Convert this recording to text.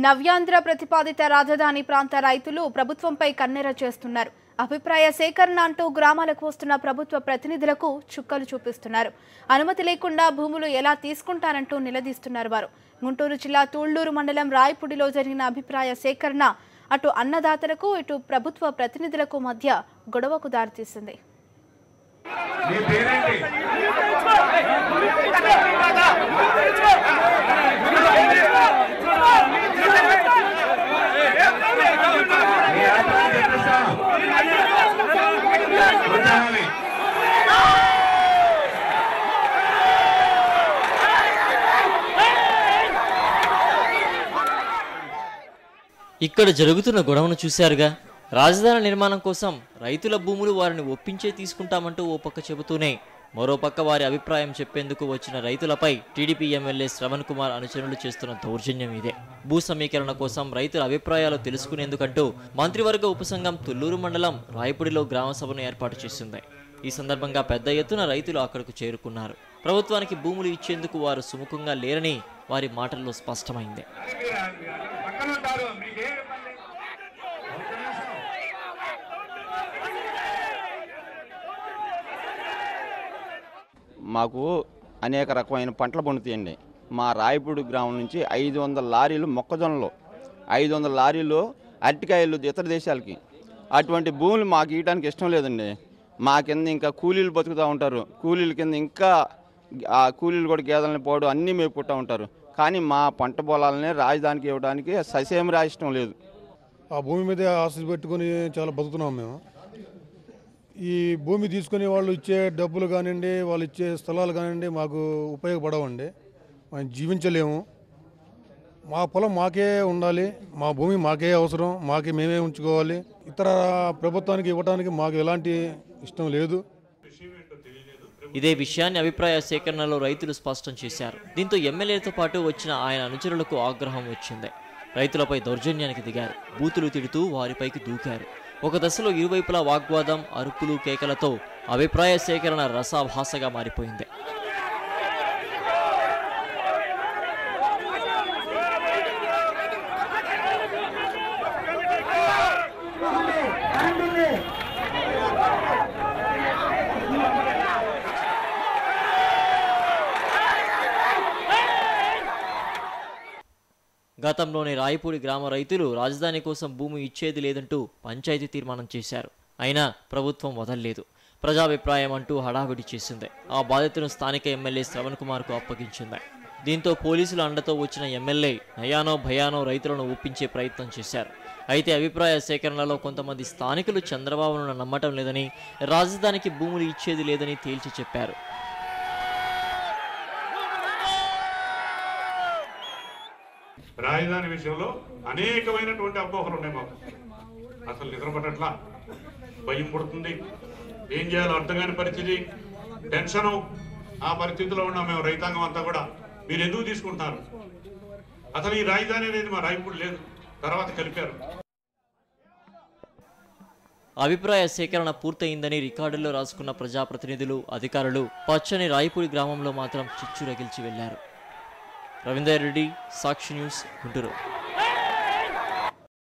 నవ్యాంధ్ర ప్రతిపాదిత రాజధాని ప్రాంత రైతులు ప్రభుత్వంపై కన్నెర చేస్తున్నారు. అభిప్రాయ సేకరణ అంటూ గ్రామాలకు వస్తున్న ప్రభుత్వ ప్రతినిధులకు చుక్కలు చూపిస్తున్నారు. అనుమతి లేకుండా భూములు ఎలా తీసుకుంటారంటూ నిలదీస్తున్నారు వారు. గుంటూరు జిల్లా తూళ్లూరు మండలం రాయపూడిలో జరిగిన అభిప్రాయ సేకరణ అటు అన్నదాతలకు ఇటు ప్రభుత్వ ప్రతినిధులకు మధ్య గొడవకు దారితీసింది. ఇక్కడ జరుగుతున్న గొడవను చూశారుగా. రాజధాని నిర్మాణం కోసం రైతుల భూములు వారిని ఒప్పించే తీసుకుంటామంటూ ఓ పక్క చెబుతూనే మరోపక్క వారి అభిప్రాయం చెప్పేందుకు వచ్చిన రైతులపై టీడీపీ ఎమ్మెల్యే శ్రవణ్ కుమార్ అనుచరులు చేస్తున్న దౌర్జన్యం ఇదే. భూ సమీకరణ కోసం రైతుల అభిప్రాయాలు తెలుసుకునేందుకంటూ మంత్రివర్గ ఉపసంఘం తుళ్లూరు మండలం రాయపూడిలో గ్రామ సభను ఏర్పాటు చేసింది. ఈ సందర్భంగా పెద్ద ఎత్తున రైతులు అక్కడకు చేరుకున్నారు. ప్రభుత్వానికి భూములు ఇచ్చేందుకు వారు సుముఖంగా లేరని వారి మాటల్లో స్పష్టమైంది. మాకు అనేక రకమైన పంటలు పండుతాయండి. మా రాయపూడి గ్రామం నుంచి 500 లారీలు మొక్కజొన్నలు, 500 లారీలు అరటికాయలు ఇతర దేశాలకి. అటువంటి భూములు మాకు ఇవ్వడానికి ఇష్టం లేదండి. మా కింద ఇంకా కూలీలు బతుకుతూ ఉంటారు. కూలీల కింద ఇంకా ఆ కూలీలు కూడా గేదెలని పోవడం అన్నీ మేపుకుంటూ ఉంటారు. కానీ మా పంట పొలాలని రాజధానికి ఇవ్వడానికి ససేమిరా ఇష్టం లేదు. ఆ భూమి మీద ఆశ పెట్టుకొని చాలా బతుకుతున్నాం మేము. ఈ భూమి తీసుకుని వాళ్ళు ఇచ్చే డబ్బులు కానివ్వండి, వాళ్ళు ఇచ్చే స్థలాలు కానివ్వండి మాకు ఉపయోగపడవండి. మేము జీవించలేము. మా పొలం మాకే ఉండాలి, మా భూమి మాకే అవసరం, మేమే ఉంచుకోవాలి. ఇతర ప్రభుత్వానికి ఇవ్వడానికి మాకు ఎలాంటి ఇష్టం లేదు. ఇదే విషయాన్ని అభిప్రాయ సేకరణలో రైతులు స్పష్టం చేశారు. దీంతో ఎమ్మెల్యేతో పాటు వచ్చిన ఆయన అనుచరులకు ఆగ్రహం వచ్చింది. రైతులపై దౌర్జన్యానికి దిగారు. బూతులు తిడుతూ వారిపైకి దూకారు. ఒక దశలో ఇరువైపులా వాగ్వాదం, అరుపులు, కేకలతో అభిప్రాయ సేకరణ రసాభాసగా మారిపోయింది. గతంలోని రాయపూడి గ్రామ రైతులు రాజధాని కోసం భూమి ఇచ్చేది లేదంటూ పంచాయతీ తీర్మానం చేశారు. అయినా ప్రభుత్వం వదల్లేదు. ప్రజాభిప్రాయం అంటూ హడావిడి చేసింది. ఆ బాధ్యతను స్థానిక ఎమ్మెల్యే శ్రవణ్ కుమార్కు అప్పగించింది. దీంతో పోలీసుల అండతో వచ్చిన ఎమ్మెల్యే నయానో భయానో రైతులను ఒప్పించే ప్రయత్నం చేశారు. అయితే అభిప్రాయ సేకరణలో కొంతమంది స్థానికులు చంద్రబాబును నమ్మటం లేదని, రాజధానికి భూములు ఇచ్చేది లేదని తేల్చి చెప్పారు. రాజధాని విషయంలో అనేకమైనటువంటి అపోహలు ఉన్నాయి. మాకు అసలు నిద్రపట్టట్లా, భయం పుడుతుంది, ఏం చేయాలో అర్థం కాని పరిస్థితి, టెన్షను. ఆ పరిస్థితిలో ఉన్నాం మేము రైతాంగం అంతా కూడా. మీరు ఎందుకు తీసుకుంటున్నారు? అసలు ఈ రాజధాని అనేది మా రాయపూడి లేదు, తర్వాత కలిపారు. అభిప్రాయ సేకరణ పూర్తయిందని రికార్డుల్లో రాసుకున్న ప్రజాప్రతినిధులు, అధికారులు పచ్చని రాయపూడి గ్రామంలో మాత్రం చిచ్చు రగిల్చి వెళ్లారు. రవీందర్ రెడ్డి, సాక్షి న్యూస్, గుంటూరు.